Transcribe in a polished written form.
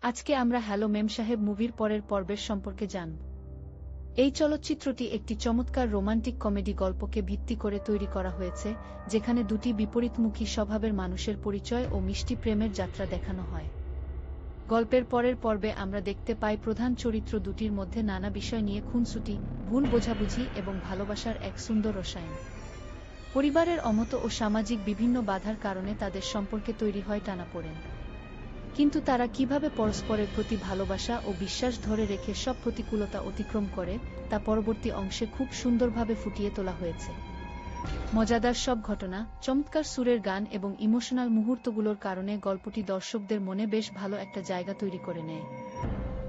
আজকে আমরা হ্যালো মেম সাহেব মুভির পরের পর্বের সম্পর্কে জানব। এই চলচ্চিত্রটি একটি চমৎকার রোমান্টিক কমেডি গল্পকে ভিত্তি করে তৈরি করা হয়েছে, যেখানে দুটি বিপরীতমুখী স্বভাবের মানুষের পরিচয় ও মিষ্টি প্রেমের যাত্রা দেখানো হয়। গল্পের পরের পর্বে আমরা দেখতে পাই প্রধান চরিত্র দুটির মধ্যে নানা বিষয় নিয়ে খুনসুটি, ভুল বোঝাবুঝি এবং ভালোবাসার এক সুন্দর রসায়ন। পরিবারের অমত ও সামাজিক বিভিন্ন বাধার কারণে তাদের সম্পর্কে তৈরি হয় টানাপোড়েন। কিন্তু তারা কিভাবে পরস্পরের প্রতি ভালোবাসা ও বিশ্বাস ধরে রেখে সব প্রতিকূলতা অতিক্রম করে, তা পরবর্তী অংশে খুব সুন্দরভাবে ফুটিয়ে তোলা হয়েছে। মজাদার সব ঘটনা, চমৎকার সুরের গান এবং ইমোশনাল মুহূর্তগুলোর কারণে গল্পটি দর্শকদের মনে বেশ ভালো একটা জায়গা তৈরি করে নেয়।